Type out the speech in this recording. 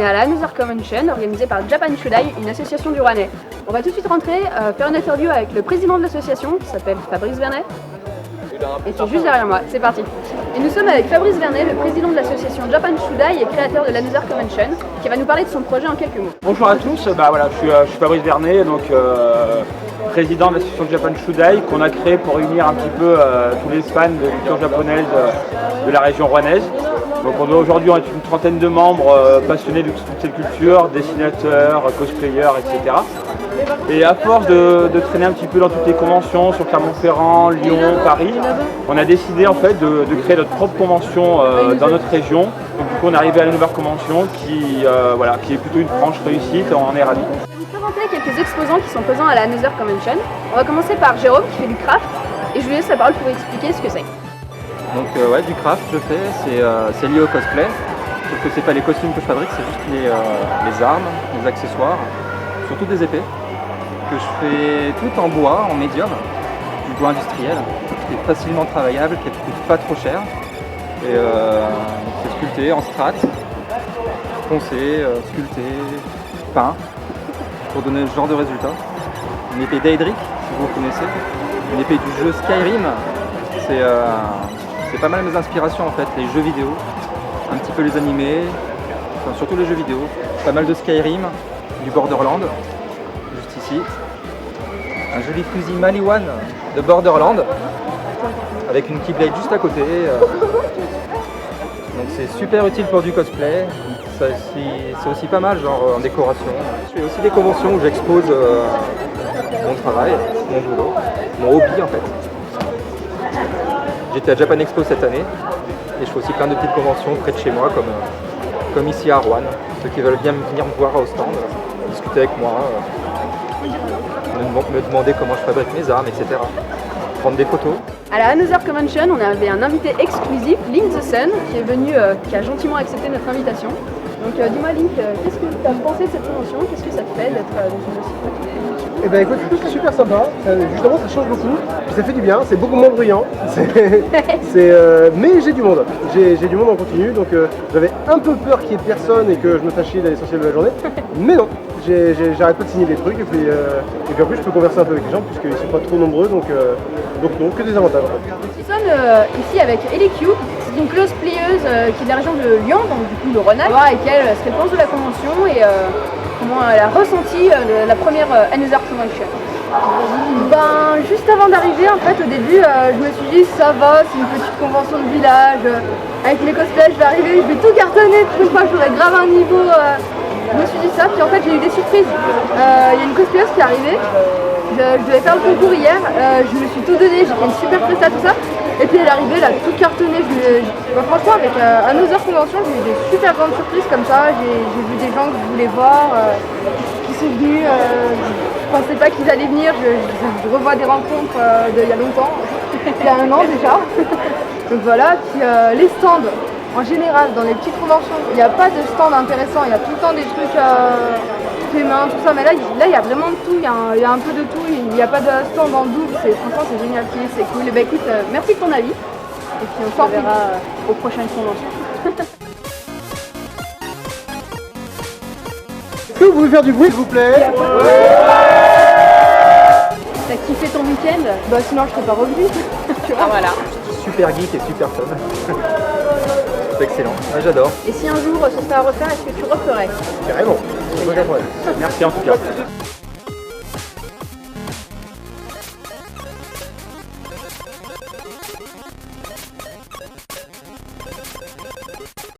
est à la Another Convention organisée par Japan Shudai, une association du Rouennais. On va tout de suite rentrer, faire une interview avec le président de l'association qui s'appelle Fabrice Vernet. Et qui est juste derrière moi, c'est parti. Et nous sommes avec Fabrice Vernet, le président de l'association Japan Shudai et créateur de l'Another Convention, qui va nous parler de son projet en quelques mots. Bonjour à tous, je suis Fabrice Vernet, donc président de l'association Japan Shudai, qu'on a créé pour réunir un petit peu tous les fans de culture japonaise de la région rouennaise. Donc aujourd'hui on est une trentaine de membres passionnés de toutes ces cultures, dessinateurs, cosplayers, etc. Et à force de traîner un petit peu dans toutes les conventions sur Clermont-Ferrand, Lyon, Paris, on a décidé en fait de créer notre propre convention dans notre région. Donc du coup on est arrivé à la nouvelle convention qui est plutôt une franche réussite, on en est ravis. Je vais vous présenter quelques exposants qui sont présents à la Another Convention. On va commencer par Jérôme qui fait du craft et je lui laisse la parole pour expliquer ce que c'est. Donc du craft je fais, c'est lié au cosplay, sauf que c'est pas les costumes que je fabrique, c'est juste les armes, les accessoires, surtout des épées, que je fais tout en bois, en médium, du bois industriel, qui est facilement travaillable, qui ne coûte pas trop cher, et c'est sculpté en strat, foncé, sculpté, peint, pour donner ce genre de résultat. Une épée d'Aedric, si vous connaissez, une épée du jeu Skyrim, c'est pas mal mes inspirations en fait, les jeux vidéo, un petit peu les animés, enfin, surtout les jeux vidéo, pas mal de Skyrim, du Borderland, juste ici, un joli fusil Maliwan de Borderland, avec une Keyblade juste à côté, donc c'est super utile pour du cosplay, c'est aussi pas mal genre en décoration. Je fais aussi des conventions où j'expose mon travail, mon boulot, mon hobby en fait. J'étais à Japan Expo cette année et je fais aussi plein de petites conventions près de chez moi comme ici à Rouen. Ceux qui veulent bien venir me voir au stand, discuter avec moi, me demander comment je fabrique mes armes, etc. Prendre des photos. À la Another Convention, on avait un invité exclusif, Link the Sun, qui est venu, qui a gentiment accepté notre invitation. Donc dis-moi Link, qu'est-ce que tu as pensé de cette convention? Qu'est-ce que ça te fait d'être dans une aussi petite convention? Eh ben écoute, c'est super sympa, justement ça change beaucoup, puis ça fait du bien, c'est beaucoup moins bruyant, mais j'ai du monde, j'ai du monde en continu, donc j'avais un peu peur qu'il y ait personne et que je me fasse chier l'essentiel de la journée, mais non, j'arrête pas de signer des trucs et puis en plus je peux converser un peu avec les gens puisqu'ils sont pas trop nombreux, donc non, que des avantages. Nous sommes ici avec Ellie Q, c'est une cosplayeuse qui est de la région de Lyon, donc du coup le Rouennais. On va voir avec elle ce qu'elle pense de la convention et comment elle a ressenti la première Another Convention. Ben, juste avant d'arriver, en fait, au début, je me suis dit ça va, c'est une petite convention de village, avec les cosplays, je vais arriver, je vais tout cartonner, pour une fois, j'aurai grave un niveau. Je me suis dit ça, puis en fait, j'ai eu des surprises. Il y a une cosplayeuse qui est arrivée, je devais faire le concours hier, je me suis tout donné, j'ai fait une super presta, tout ça. Et puis elle est arrivée, elle a tout cartonné. Franchement, avec Another Convention, j'ai eu des super grandes surprises comme ça. J'ai vu des gens que je voulais voir, qui sont venus. Je pensais pas qu'ils allaient venir. Je revois des rencontres d'il y a longtemps, il y a un an déjà. Donc voilà. Puis les stands, en général, dans les petites conventions, il n'y a pas de stand intéressant. Il y a tout le temps des trucs fait main, tout ça. Mais là, il y a vraiment de tout. Il y a un peu de tout. Il n'y a pas de stand en double. Franchement, c'est génial. C'est cool. Et bah écoute, merci de ton avis. Et puis on se reverra aux prochaines conventions. Est-ce que vous pouvez faire du bruit s'il vous plaît? T'as kiffé ton week-end? Bah sinon je serais pas revenu. Tu vois, voilà. Super geek et super fun. C'est excellent, j'adore. Et si un jour ce serait à refaire, est-ce que tu referais? Carrément. Merci en tout cas.